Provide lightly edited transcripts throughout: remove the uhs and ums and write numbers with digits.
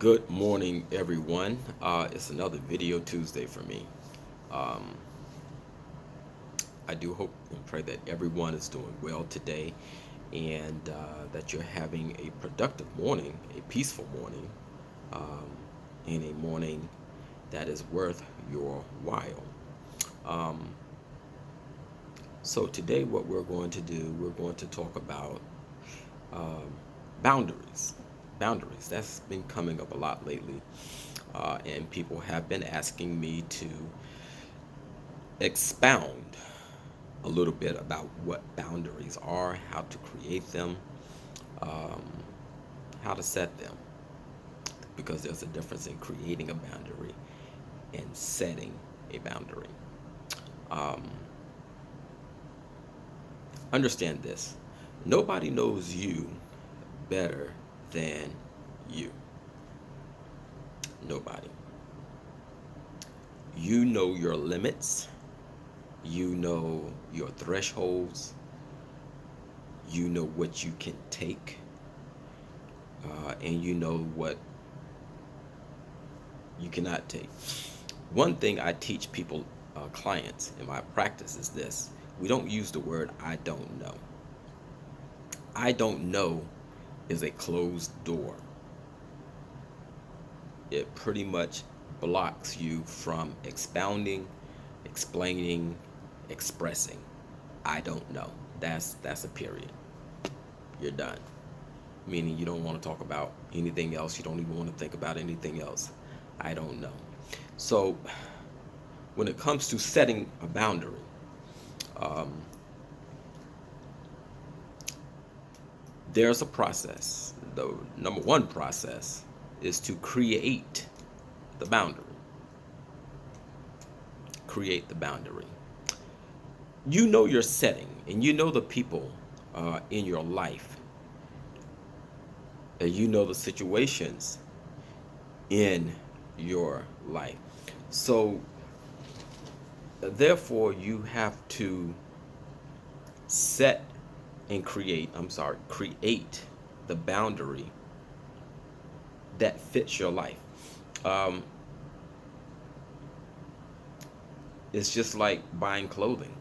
Good morning, everyone. It's another Video Tuesday for me. Um, I do hope and pray that everyone is doing well today and that you're having a productive morning, a peaceful morning, um, and a morning that is worth your while. Um, so, today, what we're going to do, we're going to talk about um, boundaries. Boundaries. That's been coming up a lot lately. And people have been asking me to expound a little bit about what boundaries are, how to create them, um, how to set them, because there's a difference in creating a boundary and setting a boundary. Um, Understand this: nobody knows you better than you. Nobody. You know your limits, you know your thresholds, you know what you can take, and you know what you cannot take. One thing I teach people, clients in my practice is this: we don't use the word I don't know. I don't know is a closed door. It pretty much blocks you from expounding, explaining, expressing. I don't know. That's a period. You're done. Meaning you don't want to talk about anything else. You don't even want to think about anything else. I don't know. So when it comes to setting a boundary, um, there's a process. The number one process is to create the boundary. Create the boundary. You know your setting, and you know the people in your life, and you know the situations in your life. So, therefore, you have to set and create, create the boundary that fits your life. Um, it's just like buying clothing.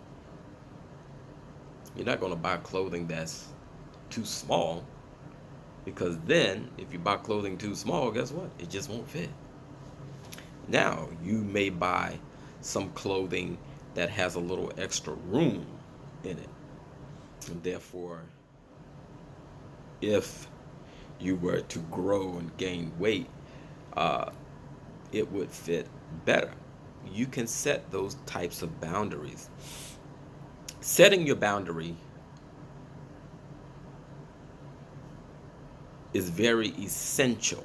You're not going to buy clothing that's too small, because then if you buy clothing too small, guess what? It just won't fit. Now, you may buy some clothing that has a little extra room in it. And therefore, if you were to grow and gain weight, uh, it would fit better. You can set those types of boundaries. Setting your boundary is very essential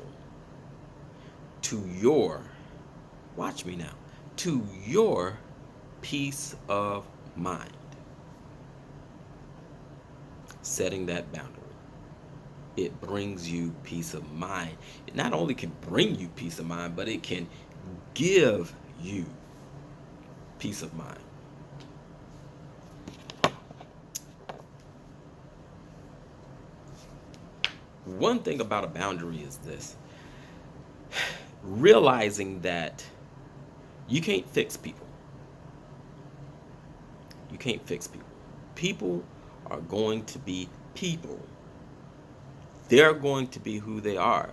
to your, watch me now, to your peace of mind. Setting that boundary, it brings you peace of mind. It not only can bring you peace of mind, but it can give you peace of mind. One thing about a boundary is this: realizing that you can't fix people. You can't fix people. People are going to be people. They're going to be who they are,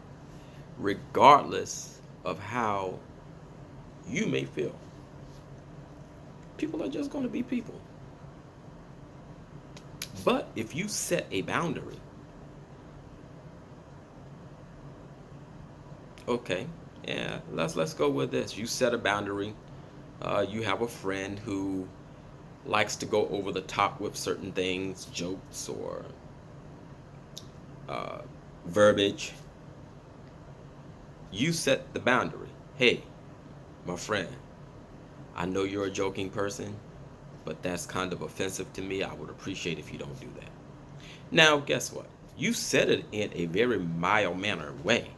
regardless of how you may feel. People are just going to be people. But if you set a boundary, okay, yeah, let's go with this. You set a boundary. You have a friend who likes to go over the top with certain things, jokes or uh, verbiage. You set the boundary. Hey, my friend, I know you're a joking person, but that's kind of offensive to me. I would appreciate if you don't do that. Now, guess what? You said it in a very mild manner way.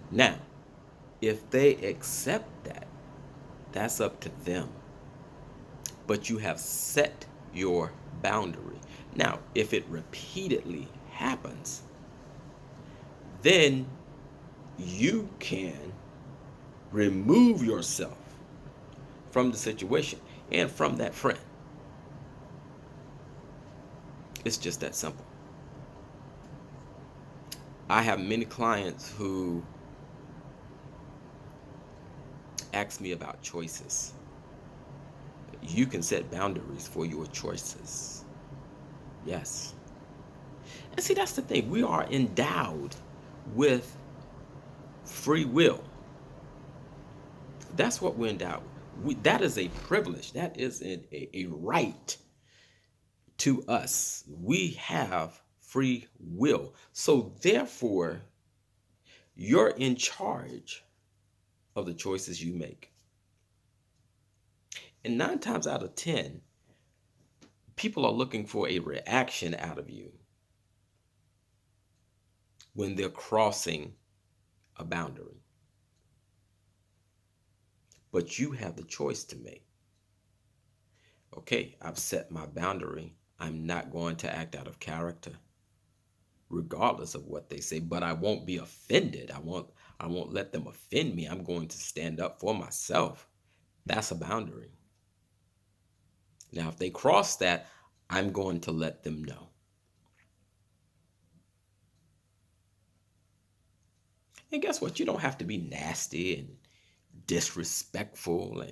Now, if they accept that, that's up to them. But you have set your boundary. Now, if it repeatedly happens, then you can remove yourself from the situation and from that friend. It's just that simple. I have many clients who ask me about choices. You can set boundaries for your choices. Yes. And see, that's the thing. We are endowed with free will. That's what we're endowed with. That is a privilege. That is a right to us. We have free will. So, therefore, you're in charge of the choices you make. And 9 times out of 10, people are looking for a reaction out of you when they're crossing a boundary. But you have the choice to make. Okay, I've set my boundary. I'm not going to act out of character, regardless of what they say, but I won't be offended. I won't let them offend me. I'm going to stand up for myself. That's a boundary. Now, if they cross that, I'm going to let them know. And guess what? You don't have to be nasty and disrespectful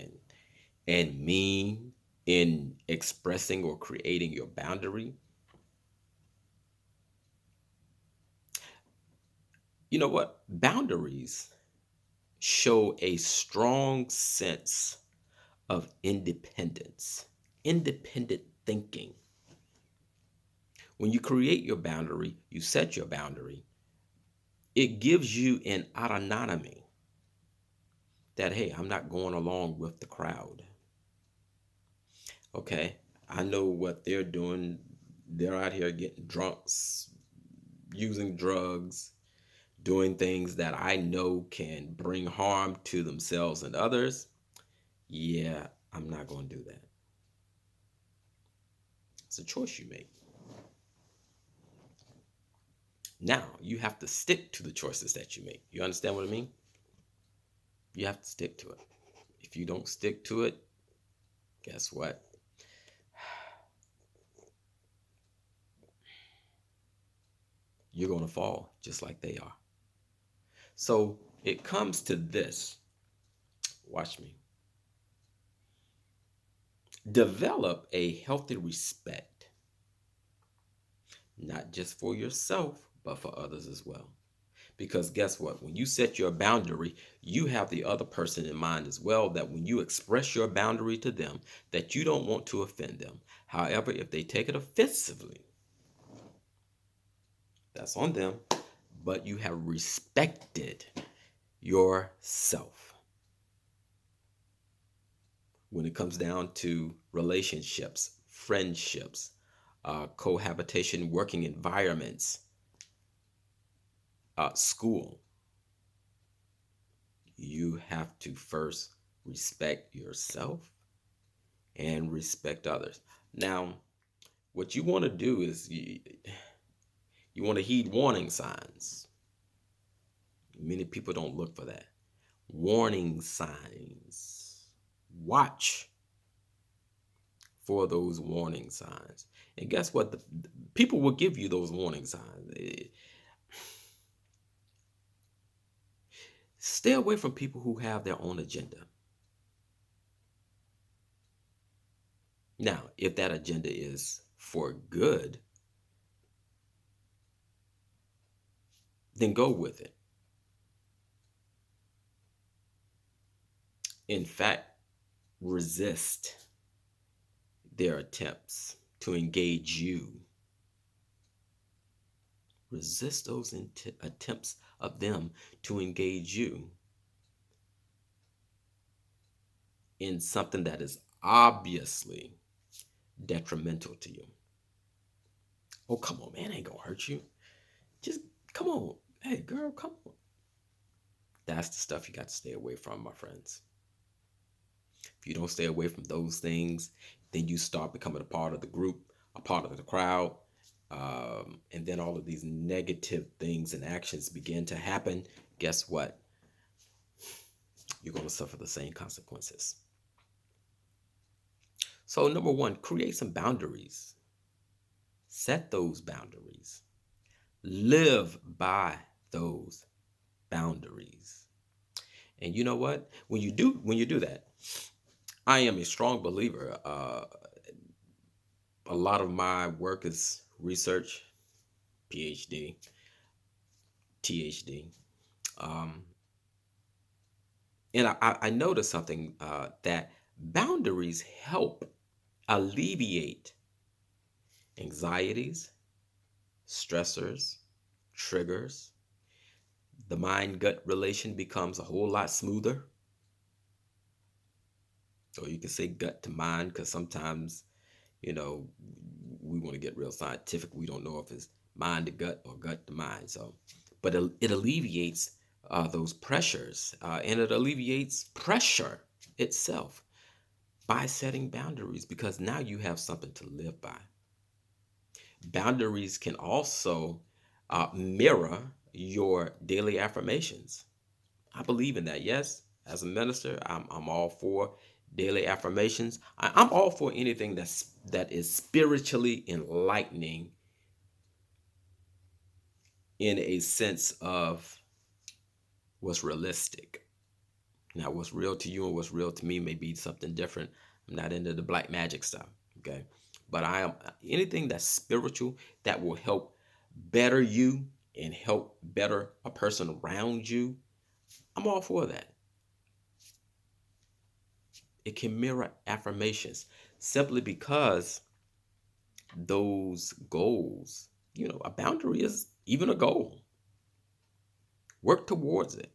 and mean in expressing or creating your boundary. You know what? Boundaries show a strong sense of independence, independent thinking. When you create your boundary, you set your boundary, it gives you an autonomy that, hey, I'm not going along with the crowd. Okay, I know what they're doing. They're out here getting drunks, using drugs, doing things that I know can bring harm to themselves and others. Yeah, I'm not going to do that. It's a choice you make. Now, you have to stick to the choices that you make. You understand what I mean? You have to stick to it. If you don't stick to it, guess what? You're going to fall just like they are. So it comes to this. Watch me. Develop a healthy respect, not just for yourself, but for others as well. Because guess what? When you set your boundary, you have the other person in mind as well, that when you express your boundary to them, that you don't want to offend them. However, if they take it offensively, that's on them, but you have respected yourself. When it comes down to relationships, friendships, cohabitation, working environments, school, you have to first respect yourself and respect others. Now, what you want to do is you want to heed warning signs. Many people don't look for that. Warning signs. Watch for those warning signs. And guess what? The people will give you those warning signs. Stay away from people who have their own agenda. Now, if that agenda is for good, then go with it. In fact, resist their attempts to engage you. Resist those attempts of them to engage you in something that is obviously detrimental to you. Oh, come on, man, ain't gonna hurt you. Just come on. Hey, girl, come on. That's the stuff you got to stay away from, my friends. If you don't stay away from those things, then you start becoming a part of the group, a part of the crowd, and then all of these negative things and actions begin to happen, guess what? You're going to suffer the same consequences. So, number one, create some boundaries. Set those boundaries. Live by those boundaries. And you know what? When you do that, I am a strong believer. A lot of my work is research, PhD, THD. Um, and I noticed something that boundaries help alleviate anxieties, stressors, triggers. The mind gut relation becomes a whole lot smoother. Or you can say gut to mind because sometimes, you know, we want to get real scientific. We don't know if it's mind to gut or gut to mind. So, but it alleviates those pressures and it alleviates pressure itself by setting boundaries because now you have something to live by. Boundaries can also mirror your daily affirmations. I believe in that. Yes, as a minister, I'm all for daily affirmations. I'm all for anything that is spiritually enlightening in a sense of what's realistic. Now, what's real to you and what's real to me may be something different. I'm not into the black magic stuff, okay? But I am anything that's spiritual that will help better you and help better a person around you. I'm all for that. It can mirror affirmations simply because those goals, a boundary is even a goal. Work towards it.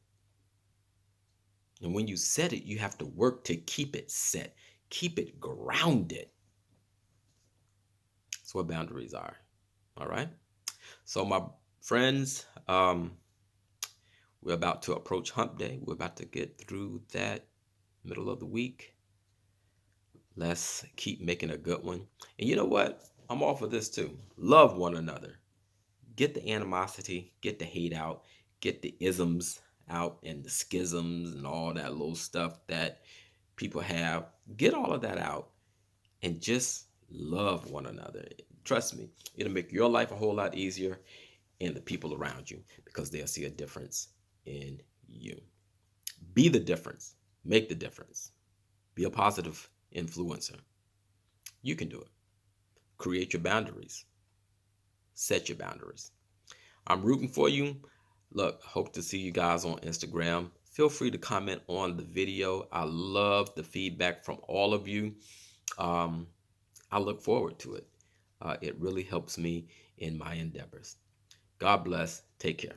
And when you set it, you have to work to keep it set, keep it grounded. That's what boundaries are. All right. So, my friends, we're about to approach hump day. We're about to get through that middle of the week. Let's keep making a good one. And you know what? I'm all for this too. Love one another. Get the animosity, get the hate out, get the isms out and the schisms and all that little stuff that people have. Get all of that out and just love one another. Trust me, it'll make your life a whole lot easier and the people around you because they'll see a difference in you. Be the difference, make the difference, be a positive influencer. You can do it. Create your boundaries, set your boundaries. I'm rooting for you. Look, hope to see you guys on Instagram. Feel free to comment on the video. I love the feedback from all of you. Um, I look forward to it. It really helps me in my endeavors. God bless. Take care.